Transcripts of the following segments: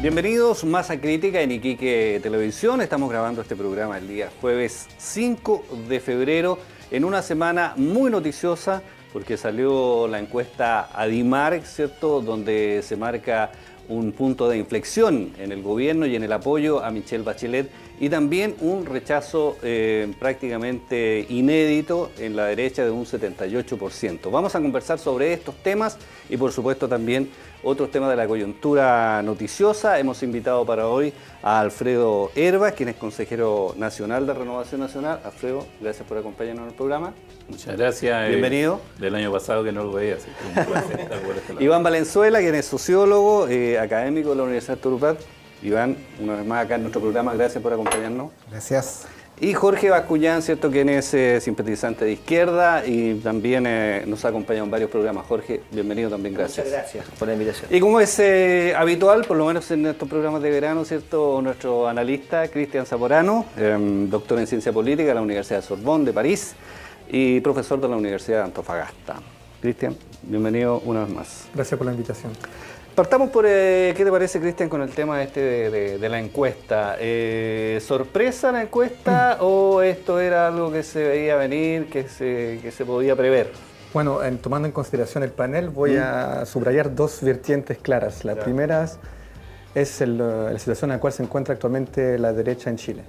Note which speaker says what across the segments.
Speaker 1: Bienvenidos, Masa Crítica en Iquique Televisión. Estamos grabando este programa el día jueves 5 de febrero en una semana muy noticiosa porque salió la encuesta Adimar, ¿cierto?, donde se marca un punto de inflexión en el gobierno y en el apoyo a Michelle Bachelet y también un rechazo prácticamente inédito en la derecha de un 78%. Vamos a conversar sobre estos temas y por supuesto también otros temas de la coyuntura noticiosa. Hemos invitado para hoy a Alfredo Herba, quien es consejero nacional de Renovación Nacional. Alfredo, gracias por acompañarnos en el programa.
Speaker 2: Muchas gracias.
Speaker 1: Bienvenido.
Speaker 2: Del año pasado que no lo veía, así que un placer estar por este lado.
Speaker 1: Iván Valenzuela, quien es sociólogo, académico de la Universidad de Torupat. Iván, una vez más acá en nuestro programa, gracias por acompañarnos.
Speaker 3: Gracias.
Speaker 1: Y Jorge Bascullán, ¿cierto?, quien es simpatizante de izquierda y también nos ha acompañado en varios programas. Jorge, bienvenido también, gracias.
Speaker 3: Muchas gracias por la invitación.
Speaker 1: Y como es habitual, por lo menos en estos programas de verano, ¿cierto?, nuestro analista, Cristian Zamorano, doctor en Ciencia Política de la Universidad de Sorbonne de París y profesor de la Universidad de Antofagasta. Cristian, bienvenido una vez más.
Speaker 3: Gracias por la invitación.
Speaker 1: Partamos por, ¿qué te parece, Cristian, con el tema de la encuesta? ¿Sorpresa la encuesta o esto era algo que se veía venir, que se podía prever?
Speaker 3: Bueno, tomando en consideración el panel, voy a subrayar dos vertientes claras. La primera es la situación en la cual se encuentra actualmente la derecha en Chile,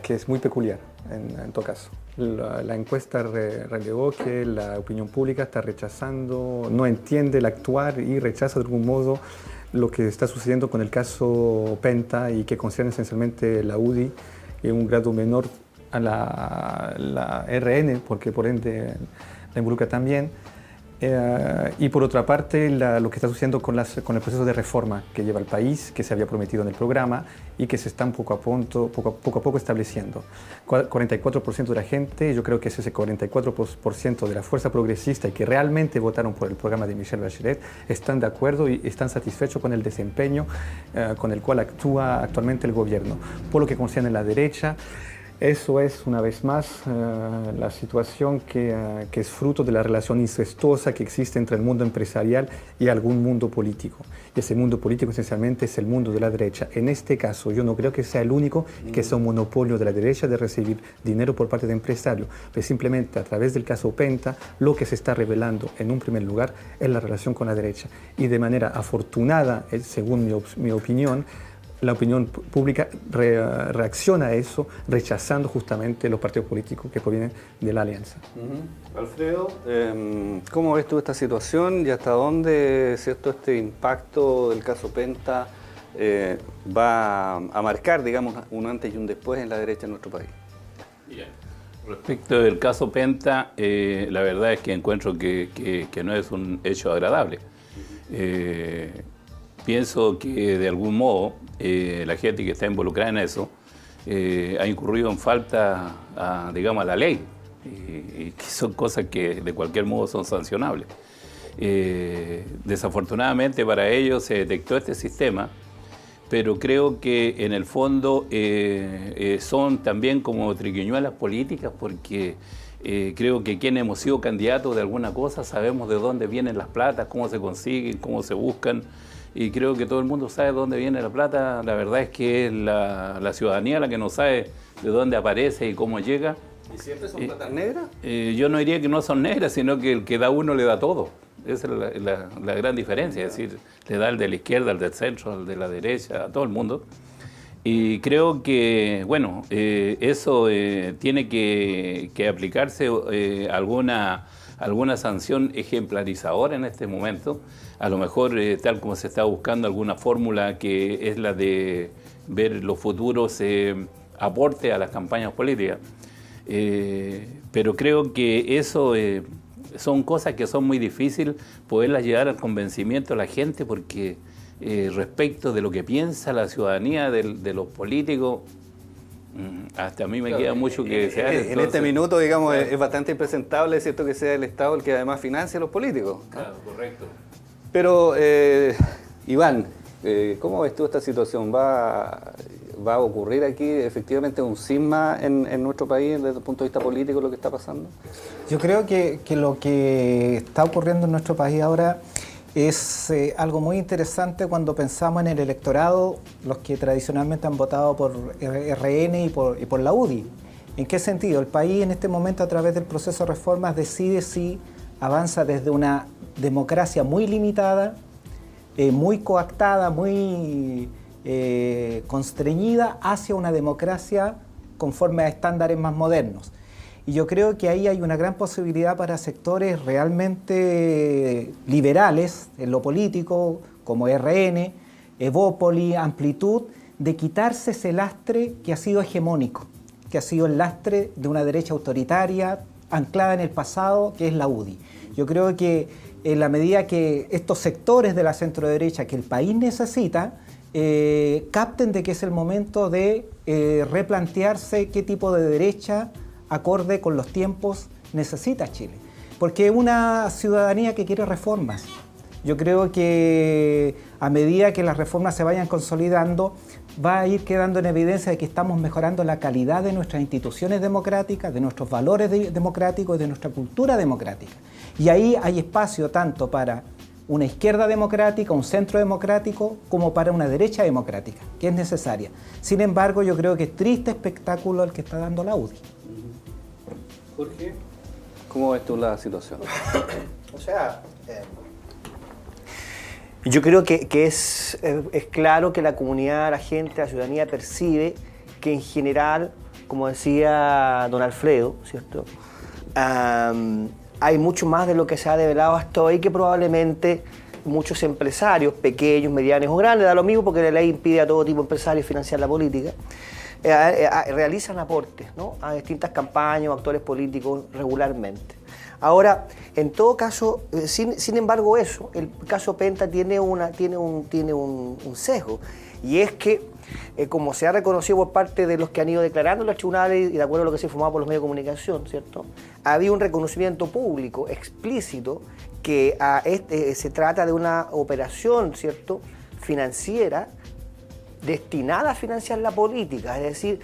Speaker 3: que es muy peculiar en todo caso. La encuesta reveló que la opinión pública está rechazando, no entiende el actuar y rechaza de algún modo lo que está sucediendo con el caso Penta y que concierne esencialmente la UDI en un grado menor a la RN, porque por ende la involucra también. Y por otra parte, lo que está sucediendo con el proceso de reforma que lleva el país, que se había prometido en el programa y que se están poco a poco estableciendo. 44% de la gente, yo creo que es ese 44% de la fuerza progresista y que realmente votaron por el programa de Michelle Bachelet, están de acuerdo y están satisfechos con el desempeño con el cual actúa actualmente el gobierno. Por lo que concierne a la derecha, eso es, una vez más, la situación que es fruto de la relación incestuosa que existe entre el mundo empresarial y algún mundo político. Y ese mundo político esencialmente es el mundo de la derecha. En este caso, yo no creo que sea el único que sea un monopolio de la derecha de recibir dinero por parte de empresarios, pero simplemente a través del caso Penta, lo que se está revelando en un primer lugar es la relación con la derecha. Y de manera afortunada, según mi opinión, la opinión pública reacciona a eso, rechazando justamente los partidos políticos que provienen de la alianza.
Speaker 1: Alfredo, ¿cómo ves tú esta situación y hasta dónde, cierto, este impacto del caso Penta va a marcar, digamos, un antes y un después en la derecha en nuestro país?
Speaker 2: Bien. Respecto del caso Penta, la verdad es que encuentro que no es un hecho agradable. Pienso que de algún modo la gente que está involucrada en eso ha incurrido en falta, digamos, a la ley, y que son cosas que de cualquier modo son sancionables. Desafortunadamente para ellos se detectó este sistema, pero creo que en el fondo son también como triquiñuelas políticas, porque creo que quienes hemos sido candidatos de alguna cosa sabemos de dónde vienen las platas, cómo se consiguen, cómo se buscan. Y creo que todo el mundo sabe de dónde viene la plata. La verdad es que es la ciudadanía la que no sabe de dónde aparece y cómo llega.
Speaker 1: ¿Y siempre son platas negras?
Speaker 2: Yo no diría que no son negras, sino que el que da uno le da todo. Esa es la gran diferencia. Es decir, le da al de la izquierda, al del centro, al de la derecha, a todo el mundo. Y creo que, bueno, eso tiene que aplicarse alguna sanción ejemplarizadora en este momento. A lo mejor, tal como se está buscando alguna fórmula que es la de ver los futuros aporte a las campañas políticas. Pero creo que eso son cosas que son muy difíciles poderlas llevar al convencimiento de la gente, porque respecto de lo que piensa la ciudadanía de los políticos, hasta a mí me queda mucho que desear.
Speaker 1: En este minuto, digamos, es bastante impresentable, ¿cierto?, que sea el Estado el que además financia a los políticos.
Speaker 2: Claro, correcto.
Speaker 1: Pero, Iván, ¿cómo ves tú esta situación? ¿Va a ocurrir aquí efectivamente un cisma en nuestro país desde el punto de vista político lo que está pasando?
Speaker 4: Yo creo que lo que está ocurriendo en nuestro país ahora Es algo muy interesante cuando pensamos en el electorado, los que tradicionalmente han votado por RN y por la UDI. ¿En qué sentido? El país en este momento, a través del proceso de reformas, decide si avanza desde una democracia muy limitada, muy coactada, muy constreñida, hacia una democracia conforme a estándares más modernos. Y yo creo que ahí hay una gran posibilidad para sectores realmente liberales en lo político, como RN, Evópoli, Amplitud, de quitarse ese lastre que ha sido hegemónico, que ha sido el lastre de una derecha autoritaria, anclada en el pasado, que es la UDI. Yo creo que en la medida que estos sectores de la centroderecha que el país necesita, capten de que es el momento de replantearse qué tipo de derecha acorde con los tiempos necesita Chile. Porque es una ciudadanía que quiere reformas. Yo creo que a medida que las reformas se vayan consolidando, va a ir quedando en evidencia de que estamos mejorando la calidad de nuestras instituciones democráticas, de nuestros valores democráticos, de nuestra cultura democrática. Y ahí hay espacio tanto para una izquierda democrática, un centro democrático, como para una derecha democrática, que es necesaria. Sin embargo, yo creo que es triste espectáculo el que está dando la UDI.
Speaker 1: Jorge, ¿cómo ves tú la situación?
Speaker 5: O sea, yo creo que es claro que la comunidad, la gente, la ciudadanía percibe que en general, como decía don Alfredo, ¿cierto? Hay mucho más de lo que se ha develado hasta hoy, que probablemente muchos empresarios, pequeños, medianos o grandes, da lo mismo porque la ley impide a todo tipo de empresarios financiar la política, realizan aportes, ¿no?, a distintas campañas o actores políticos regularmente. Ahora, en todo caso, sin embargo eso, el caso Penta tiene un sesgo, y es que, como se ha reconocido por parte de los que han ido declarando en los tribunales y de acuerdo a lo que se informaba por los medios de comunicación, ¿cierto?, había un reconocimiento público explícito que se trata de una operación, ¿cierto?, financiera destinada a financiar la política. Es decir,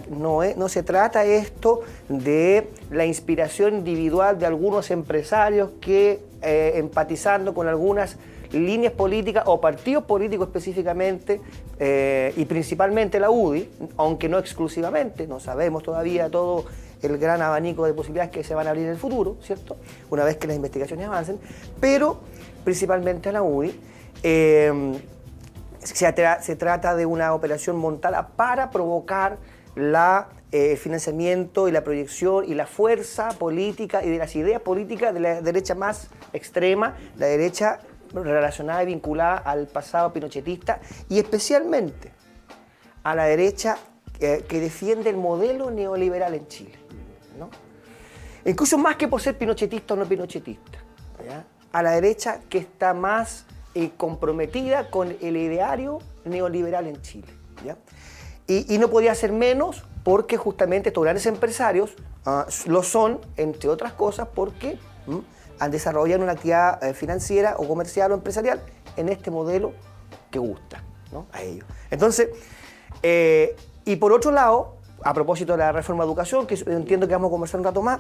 Speaker 5: no se trata esto de la inspiración individual de algunos empresarios que, empatizando con algunas líneas políticas o partidos políticos específicamente, y principalmente la UDI, aunque no exclusivamente, no sabemos todavía todo el gran abanico de posibilidades que se van a abrir en el futuro, ¿cierto?, una vez que las investigaciones avancen, pero principalmente la UDI, se trata de una operación montada para provocar el financiamiento y la proyección y la fuerza política y de las ideas políticas de la derecha más extrema, la derecha relacionada y vinculada al pasado pinochetista, y especialmente a la derecha que defiende el modelo neoliberal en Chile, ¿no? Incluso más que por ser pinochetista o no pinochetista, ¿ya?, a la derecha que está más comprometida con el ideario neoliberal en Chile, ¿ya? Y no podía ser menos porque justamente estos grandes empresarios lo son, entre otras cosas, porque han desarrollado una actividad financiera o comercial o empresarial en este modelo que gusta, ¿no?, a ellos. Entonces, y por otro lado, a propósito de la reforma de educación, que entiendo que vamos a conversar un rato más,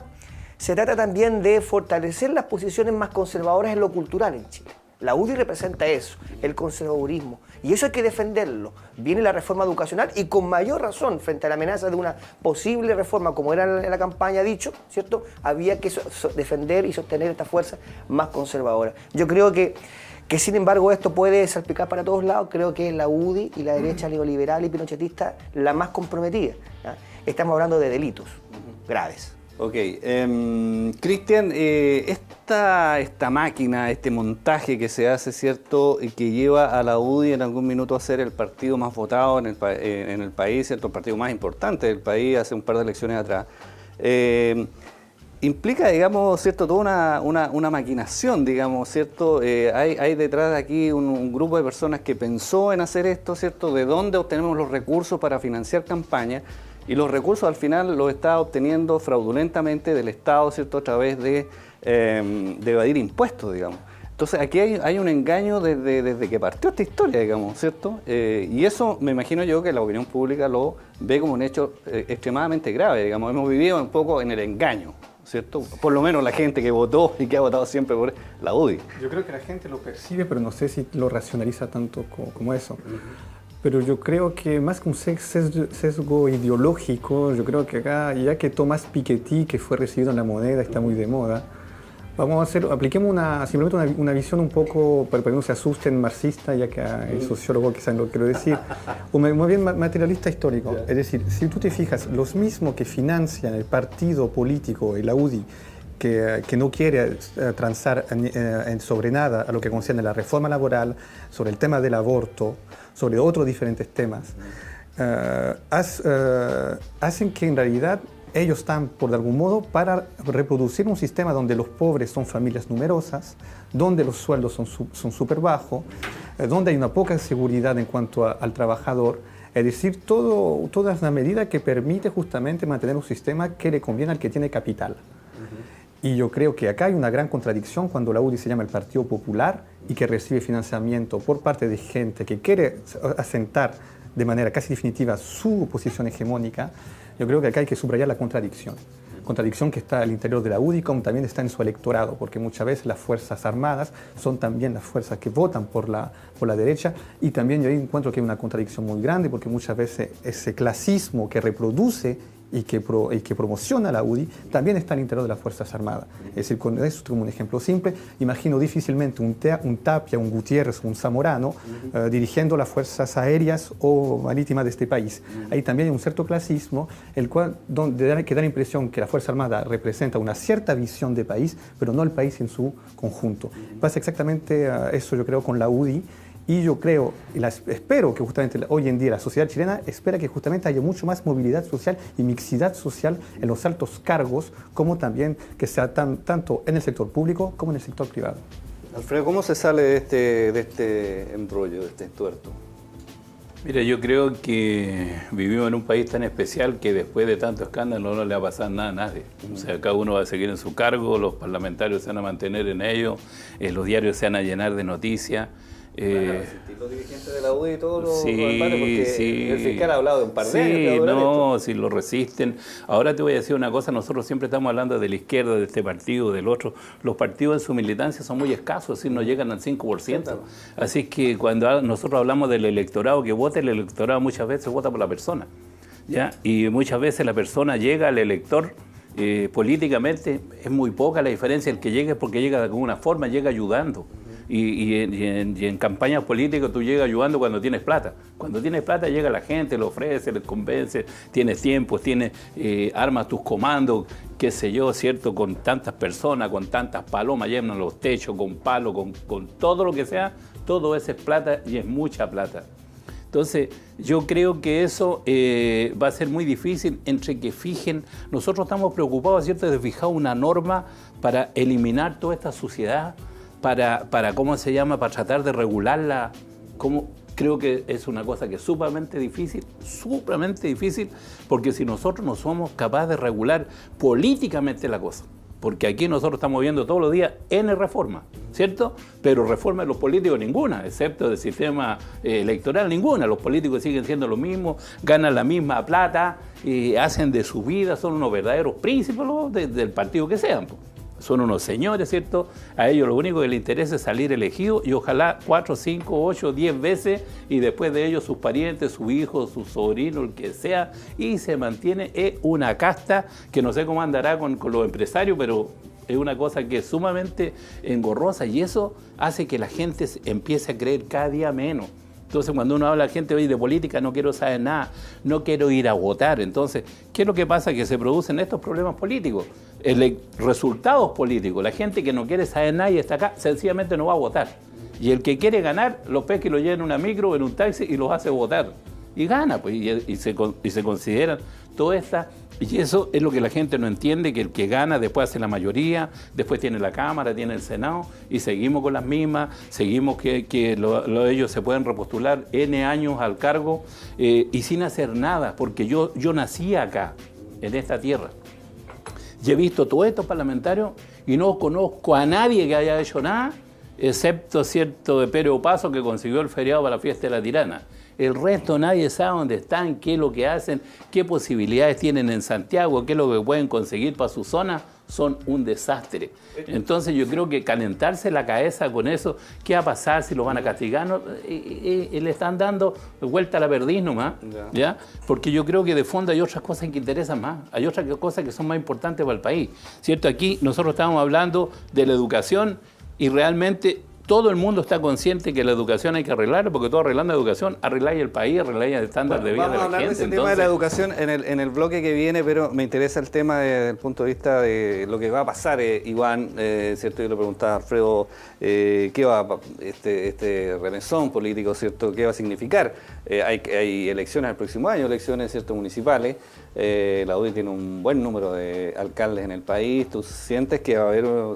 Speaker 5: se trata también de fortalecer las posiciones más conservadoras en lo cultural en Chile. La UDI representa eso, el conservadurismo, y eso hay que defenderlo. Viene la reforma educacional y con mayor razón, frente a la amenaza de una posible reforma, como era en la campaña dicho, ¿cierto?, había que defender y sostener esta fuerza más conservadora. Yo creo que sin embargo esto puede salpicar para todos lados. Creo que es la UDI y la derecha neoliberal y pinochetista la más comprometida, ¿ya? Estamos hablando de delitos graves.
Speaker 1: Ok, Cristian, esta máquina, este montaje que se hace, ¿cierto?, y que lleva a la UDI en algún minuto a ser el partido más votado en el país, ¿cierto?, el partido más importante del país hace un par de elecciones atrás, implica, digamos, ¿cierto?, toda una maquinación, digamos, ¿cierto? Hay detrás de aquí un grupo de personas que pensó en hacer esto, ¿cierto?, de dónde obtenemos los recursos para financiar campañas. Y los recursos al final los está obteniendo fraudulentamente del Estado, ¿cierto?, a través de evadir impuestos, digamos. Entonces aquí hay un engaño desde que partió esta historia, digamos, ¿cierto? Y eso me imagino yo que la opinión pública lo ve como un hecho extremadamente grave, digamos. Hemos vivido un poco en el engaño, ¿cierto? Por lo menos la gente que votó y que ha votado siempre por la UDI.
Speaker 3: Yo creo que la gente lo percibe, pero no sé si lo racionaliza tanto como eso. Pero yo creo que más que un sesgo ideológico, yo creo que acá, ya que Tomás Piketty, que fue recibido en La Moneda, está muy de moda, apliquemos simplemente una visión un poco, para que no se asusten, marxista, ya que hay sociólogos que saben lo que quiero decir, o muy bien materialista histórico. Es decir, si tú te fijas, los mismos que financian el partido político, el UDI, que no quiere transar sobre nada a lo que concierne la reforma laboral, sobre el tema del aborto, sobre otros diferentes temas, hacen que en realidad ellos están, por de algún modo, para reproducir un sistema donde los pobres son familias numerosas, donde los sueldos son súper bajos, donde hay una poca seguridad en cuanto al trabajador. Es decir, toda una medida que permite justamente mantener un sistema que le conviene al que tiene capital. Y yo creo que acá hay una gran contradicción cuando la UDI se llama el Partido Popular y que recibe financiamiento por parte de gente que quiere asentar de manera casi definitiva su posición hegemónica. Yo creo que acá hay que subrayar la contradicción. Contradicción que está al interior de la UDI, como también está en su electorado, porque muchas veces las Fuerzas Armadas son también las fuerzas que votan por la derecha, y también yo ahí encuentro que hay una contradicción muy grande, porque muchas veces ese clasismo que reproduce y que promociona la UDI también está al interior de las Fuerzas Armadas. Es decir, con esto como un ejemplo simple, imagino difícilmente un Tapia, un Gutiérrez, un Zamorano dirigiendo las fuerzas aéreas o marítimas de este país. Ahí también hay un cierto clasismo, que da la impresión que la Fuerza Armada representa una cierta visión de país, pero no el país en su conjunto. Pasa exactamente eso, yo creo, con la UDI. Y yo creo, espero que justamente hoy en día la sociedad chilena espera que justamente haya mucho más movilidad social y mixidad social en los altos cargos, como también que sea tanto en el sector público como en el sector privado.
Speaker 1: Alfredo, ¿cómo se sale de este embrollo, de este entuerto?
Speaker 2: Mira, yo creo que vivimos en un país tan especial que después de tanto escándalo no le va a pasar nada a nadie. O sea, cada uno va a seguir en su cargo, los parlamentarios se van a mantener en ello, los diarios se van a llenar de noticias.
Speaker 1: Los dirigentes de la UDI y todos los
Speaker 2: sí,
Speaker 1: porque
Speaker 2: sí,
Speaker 1: el fiscal ha hablado de un par de
Speaker 2: sí,
Speaker 1: años.
Speaker 2: No, si lo resisten. Ahora te voy a decir una cosa, nosotros siempre estamos hablando de la izquierda, de este partido, del otro. Los partidos en su militancia son muy escasos, así no llegan al 5%. Así que cuando nosotros hablamos del electorado, que vota el electorado muchas veces vota por la persona, ¿ya? Y muchas veces la persona llega al elector. Políticamente es muy poca la diferencia, el que llega es porque llega de alguna forma, llega ayudando. Y en campañas políticas tú llegas ayudando cuando tienes plata. Cuando tienes plata llega la gente, le ofrece, le convence, tienes tiempo, armas tus comandos, qué sé yo, ¿cierto? Con tantas personas, con tantas palomas, llenan los techos, con palo, con todo lo que sea, todo eso es plata y es mucha plata. Entonces, yo creo que eso va a ser muy difícil entre que fijen. Nosotros estamos preocupados, ¿cierto?, de fijar una norma para eliminar toda esta suciedad, para ¿cómo se llama?, para tratar de regularla. Creo que es una cosa que es sumamente difícil, porque si nosotros no somos capaces de regular políticamente la cosa, porque aquí nosotros estamos viendo todos los días N reformas, ¿cierto? Pero reforma de los políticos ninguna, excepto del sistema electoral ninguna. Los políticos siguen siendo lo mismo, ganan la misma plata, hacen de su vida, son unos verdaderos príncipes del partido que sean. Son unos señores, ¿cierto? A ellos lo único que les interesa es salir elegidos y ojalá 4, 5, 8, 10 veces y después de ellos sus parientes, sus hijos, sus sobrinos, el que sea, y se mantiene una casta que no sé cómo andará con los empresarios, pero es una cosa que es sumamente engorrosa y eso hace que la gente empiece a creer cada día menos. Entonces, cuando uno habla a la gente hoy de política, no quiero saber nada, no quiero ir a votar. Entonces, ¿qué es lo que pasa? Que se producen estos problemas políticos, resultados políticos. La gente que no quiere saber nada y está acá, sencillamente no va a votar. Y el que quiere ganar, los pesca y lo lleva en una micro o en un taxi y los hace votar. Y gana, pues, y se consideran todas estas. Y eso es lo que la gente no entiende, que el que gana después hace la mayoría, después tiene la Cámara, tiene el Senado, y seguimos con las mismas, seguimos que ellos se pueden repostular N años al cargo y sin hacer nada, porque yo nací acá, en esta tierra. Y he visto todos estos parlamentarios y no conozco a nadie que haya hecho nada, excepto cierto de Pérez Opaso que consiguió el feriado para la fiesta de la tirana. El resto nadie sabe dónde están, qué es lo que hacen, qué posibilidades tienen en Santiago, qué es lo que pueden conseguir para su zona. Son un desastre. Entonces yo creo que calentarse la cabeza con eso, ¿qué va a pasar si lo van a castigar? No, le están dando vuelta a la perdiz nomás, ¿ya? Porque yo creo que de fondo hay otras cosas que interesan más, hay otras cosas que son más importantes para el país, ¿cierto? Aquí nosotros estamos hablando de la educación y realmente todo el mundo está consciente que la educación hay que arreglarla, porque todo arreglando la educación, arregláis el país, arregláis el estándar de vida de la gente.
Speaker 1: Vamos a hablar de ese tema de la educación en el bloque que viene, pero me interesa el tema desde el punto de vista de lo que va a pasar, Iván, ¿cierto? Yo le preguntaba a Alfredo, ¿qué va este remesón político, ¿cierto? ¿Qué va a significar? Hay elecciones el próximo año, elecciones, ¿cierto? Municipales. La UDI tiene un buen número de alcaldes en el país. ¿Tú sientes que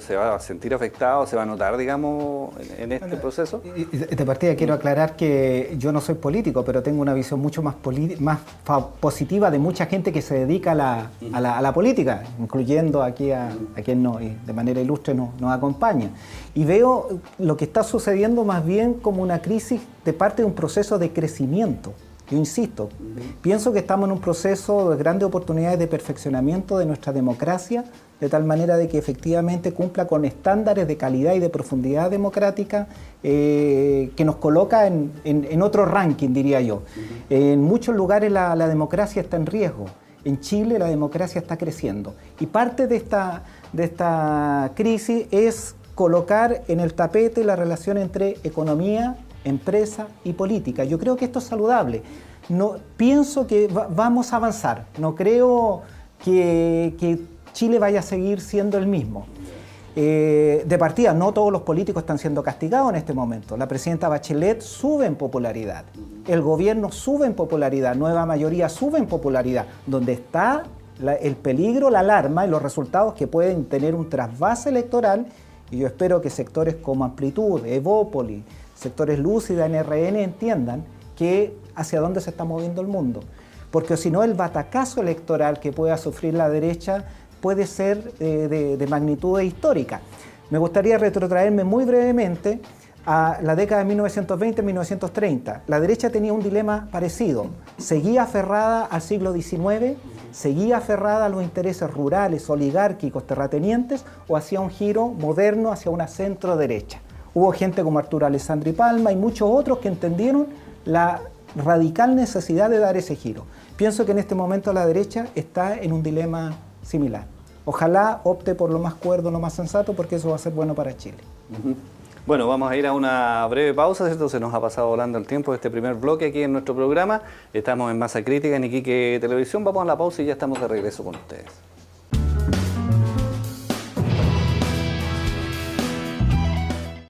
Speaker 1: se va a sentir afectado, se va a notar, digamos, en este proceso?
Speaker 4: De partida quiero aclarar que yo no soy político, pero tengo una visión mucho más positiva de mucha gente que se dedica a la política, incluyendo aquí a quien no, y de manera ilustre nos acompaña. Y veo lo que está sucediendo más bien como una crisis de parte de un proceso de crecimiento. Yo insisto, pienso que estamos en un proceso de grandes oportunidades de perfeccionamiento de nuestra democracia, de tal manera de que efectivamente cumpla con estándares de calidad y de profundidad democrática que nos coloca en otro ranking, diría yo. En muchos lugares la democracia está en riesgo. En Chile la democracia está creciendo. Y parte de esta crisis es colocar en el tapete la relación entre economía, empresa y política. Yo creo que esto es saludable. No, pienso que vamos a avanzar. No creo que Chile vaya a seguir siendo el mismo. De partida, no todos los políticos están siendo castigados en este momento. La presidenta Bachelet sube en popularidad. El gobierno sube en popularidad. Nueva mayoría sube en popularidad. Donde está el peligro, la alarma y los resultados que pueden tener un trasvase electoral. Y yo espero que sectores como Amplitud, Evópolis, sectores Lúcida, NRN entiendan que hacia dónde se está moviendo el mundo. Porque si no, el batacazo electoral que pueda sufrir la derecha puede ser de magnitud histórica. Me gustaría retrotraerme muy brevemente a la década de 1920-1930. La derecha tenía un dilema parecido. Seguía aferrada al siglo XIX, seguía aferrada a los intereses rurales, oligárquicos, terratenientes, o hacía un giro moderno hacia una centro derecha. Hubo gente como Arturo Alessandri Palma y muchos otros que entendieron la radical necesidad de dar ese giro. Pienso que en este momento la derecha está en un dilema similar. Ojalá opte por lo más cuerdo, lo más sensato, porque eso va a ser bueno para Chile.
Speaker 1: Bueno, vamos a ir a una breve pausa, ¿cierto? Se nos ha pasado volando el tiempo de este primer bloque aquí en nuestro programa. Estamos en Masa Crítica en Iquique Televisión. Vamos a la pausa y ya estamos de regreso con ustedes.